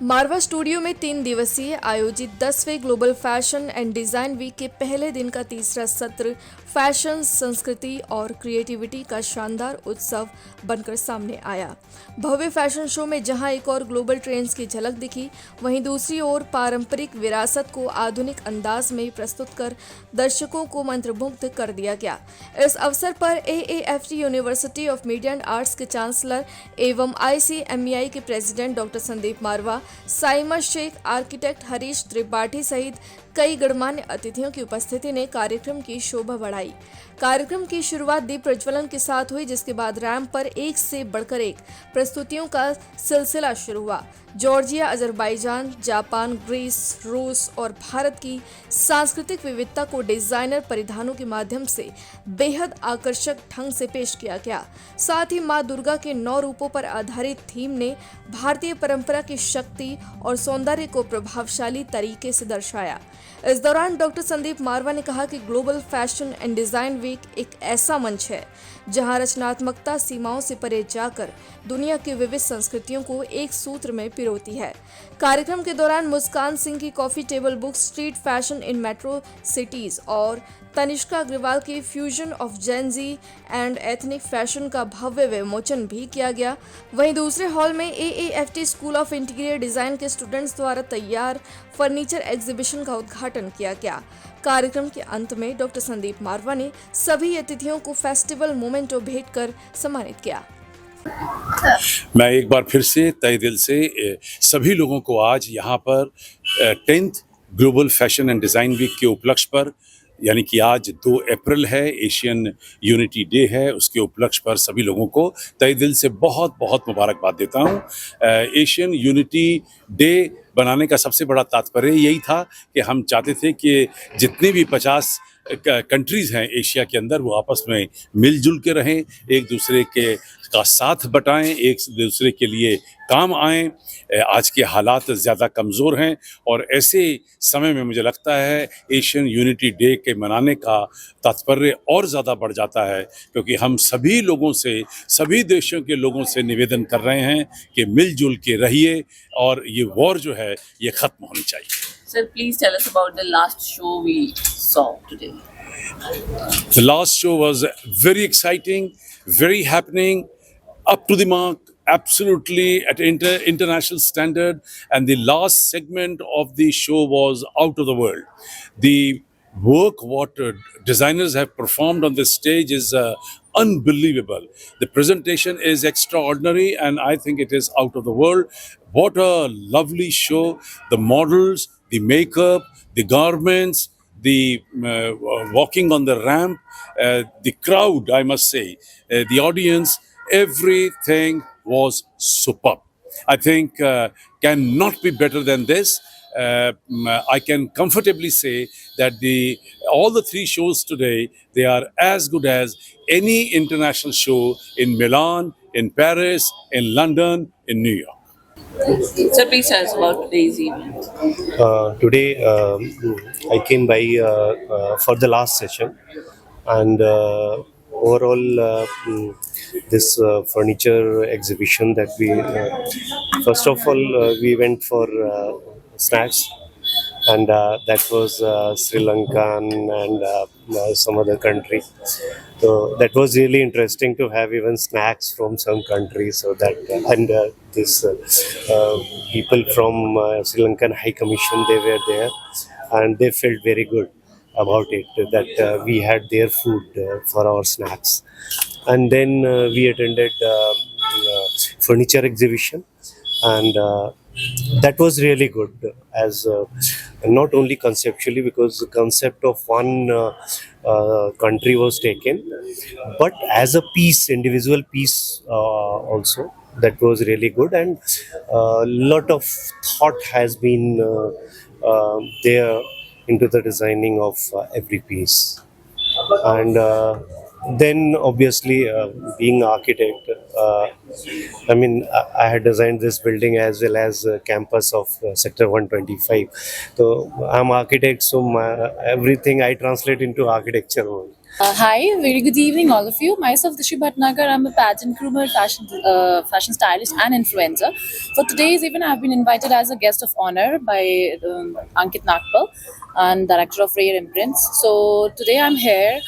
मारवा studio में 3 दिवसीय आयोजित 10वें global fashion and design week के पहले दिन का तीसरा सत्र फैशन, संस्कृति और क्रिएटिविटी का शानदार उत्सव बनकर सामने आया। भव्य फैशन शो में जहां एक और ग्लोबल ट्रेंड्स की झलक दिखी, वहीं दूसरी ओर पारंपरिक विरासत को आधुनिक अंदाज में प्रस्तुत कर दर्शकों को मंत्रमुग्ध कर दिया गया। इस अवसर पर AFT university of media and arts के चांसलर एवं आईसीएमईआई के प्रेसिडेंट डॉक्टर संदीप मारवा, साइमा शेख, आर्किटेक्ट हरीश त्रिपाठी सहित कई गणमान्य अतिथियों की उपस्थिति ने कार्यक्रम की शोभा बढ़ाई। कार्यक्रम की शुरुआत दीप प्रज्वलन के साथ हुई, जिसके बाद रैंप पर एक से बढ़कर एक प्रस्तुतियों का सिलसिला शुरू हुआ। जॉर्जिया, अजरबैजान, जापान, ग्रीस, रूस और भारत की सांस्कृतिक विविधता को डिजाइनर परिधानों के माध्यम से बेहद आकर्षक ढंग से पेश किया गया। साथ ही मां दुर्गा के 9 रूपों पर आधारित थीम ने भारतीय परंपरा की शक्ति और सौंदर्य को प्रभावशाली तरीके से दर्शाया। इस दौरान डॉक्टर संदीप मारवा ने कहा कि global fashion and design week एक ऐसा मंच है जहां रचनात्मकता सीमाओं से परे जाकर दुनिया की विविध संस्कृतियों को एक सूत्र में पिरोती है। कार्यक्रम के दौरान मुस्कान सिंह की coffee table book street fashion इन मेट्रो सिटीज और तनिष्का अग्रवाल की fusion of Gen Z and ethnic fashion का भव्य विमोचन भी किया गया। वहीं दूसरे हॉल में AFT school of interior design के स्टूडेंट्स द्वारा तैयार फर्नीचर एग्जीबिशन का उद्घाटन किया गया। कार्यक्रम के अंत में डॉक्टर संदीप मारवा ने सभी अतिथियों को फेस्टिवल मोमेंटो भेंट कर सम्मानित किया। मैं एक बार फिर से तहे दिल से सभी लोगों को आज यहाँ पर 10th global fashion and design week के उपलक्ष्य पर, यानी कि आज 2 अप्रैल है, एशियन यूनिटी डे है, उसके उपलक्ष्य पर सभी लोगों को तहे दिल से बहुत बहुत मुबारकबाद देता हूँ। एशियन यूनिटी डे बनाने का सबसे बड़ा तात्पर्य यही था कि हम चाहते थे कि जितनी भी 50 कंट्रीज़ हैं एशिया के अंदर, वो आपस में मिलजुल के रहें, एक दूसरे के का साथ बटाएं, एक दूसरे के लिए काम आएं। आज के हालात ज़्यादा कमज़ोर हैं और ऐसे समय में मुझे लगता है एशियन यूनिटी डे के मनाने का तात्पर्य और ज़्यादा बढ़ जाता है, क्योंकि हम सभी लोगों से, सभी देशों के लोगों से निवेदन कर रहे हैं कि मिलजुल के रहिए और ये वॉर जो है ये ख़त्म होनी चाहिए। Sir, please tell us about the last show we saw today. The last show was very exciting, very happening, up to the mark, absolutely at international standard, and the last segment of the show was out of the world. The work what designers have performed on this stage is unbelievable. The presentation is extraordinary and I think it is out of the world. What a lovely show. The models, the makeup, the garments, the walking on the ramp, the crowd, I must say, the audience, everything was superb. I think cannot be better than this. I can comfortably say that all the 3 shows today, they are as good as any international show in Milan, in Paris, in London, in New York. Sir, please tell us about today's event. Today, I came by for the last session, and overall, this furniture exhibition that we first of all we went for snacks, and that was Sri Lankan and some other country. So that was really interesting to have even snacks from some countries. So that and this people from Sri Lankan High Commission, they were there, and they felt very good about it that we had their food for our snacks. And then we attended furniture exhibition, and that was really good, as not only conceptually, because the concept of one country was taken, but as a piece, individual piece also. That was really good, and a lot of thought has been there into the designing of every piece. And then obviously being architect, I had designed this building as well as campus of sector 125. So I'm architect, so everything I translate into architecture only. Hi, very good evening, all of you. Myself, Dishi Bhatnagar. I'm a pageant groomer, fashion stylist, and influencer. For today's event, I've been invited as a guest of honor by Ankit Nagpal, and director of Rare Imprints. So today I'm here.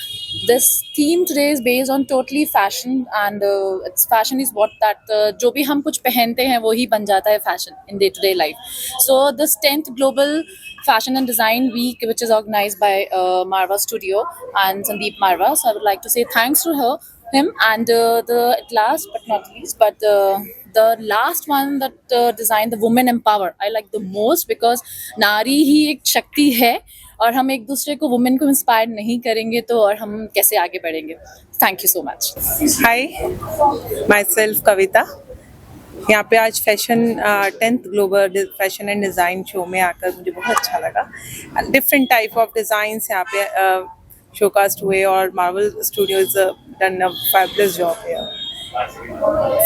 This theme today is based on totally fashion, and it's fashion is what that जो भी हम कुछ पहनते हैं वो ही बन जाता है fashion in day-to-day life. So this 10th global Fashion and Design Week, which is organized by Marva Studio and Sandeep Marva. So I would like to say thanks to him, and last but not least, but the last one that designed the women empower. I like the most because नारी ही एक शक्ति है और हम एक दूसरे को women को इंस्पायर नहीं करेंगे तो और हम कैसे आगे बढ़ेंगे. Thank you so much. Hi myself Kavita. यहाँ पे आज fashion 10th global fashion and design show में आकर मुझे बहुत अच्छा लगा. डिफरेंट टाइप ऑफ डिज़ाइंस यहाँ पे शोकास्ट हुए और Marvel Studios done a fabulous job है.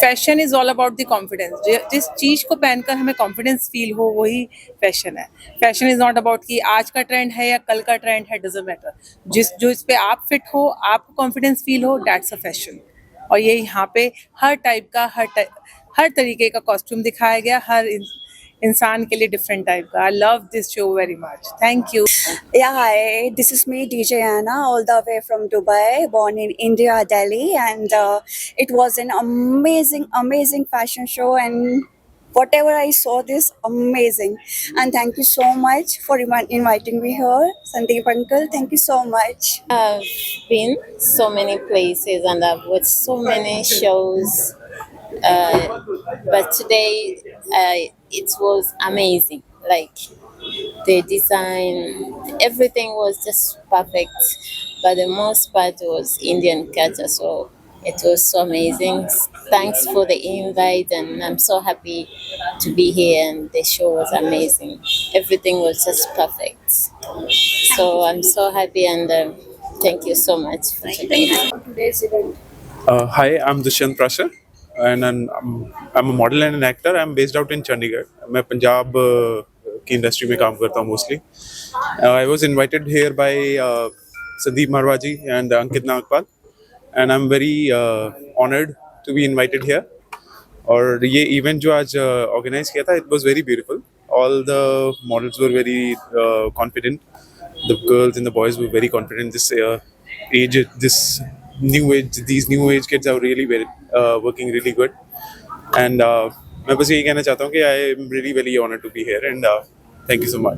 Fashion is all about the confidence. जिस चीज़ को पहनकर हमें कॉन्फिडेंस फील हो वही फैशन है. फैशन इज़ नॉट अबाउट कि आज का ट्रेंड है या कल का ट्रेंड है, डजंट मैटर. इस पे आप फिट हो, आपको कॉन्फिडेंस फील हो, दैट्स अ फैशन. और ये यहाँ पे हर टाइप का हर तरीके का कॉस्ट्यूम दिखाया गया, हर इंसान के लिए डिफरेंट टाइप का. I love this show very much. Thank you. Yeah, hi. This is me, DJ Anna, all the way from Dubai, born in India, Delhi, and it was an amazing, amazing fashion show, and whatever I saw, this amazing. And thank you so much for inviting me here, Sandeep Uncle. Thank you so much. I've been so many places and I've watched so many shows, but today it was amazing. Like the design, everything was just perfect. But the most part was Indian culture, so it was so amazing. Thanks for the invite, and I'm so happy to be here. And the show was amazing. Everything was just perfect. So I'm so happy, and thank you so much for today. Today's event. Hi, I'm Dushyant Prasher, and I'm a model and an actor. I'm based out in Chandigarh. मैं पंजाब की industry में काम करता हूँ mostly. I was invited here by Sandeep Marwa ji and Ankit Nagpal, and I'm very honored to be invited here. और ये event जो आज ऑर्गेनाइज किया था, it was very beautiful. All the models were very confident. The girls and the boys were very confident. These new age kids are really very working really good. And मैं बस यही कहना चाहता हूँ कि I am really very honored to be here, and thank you so much.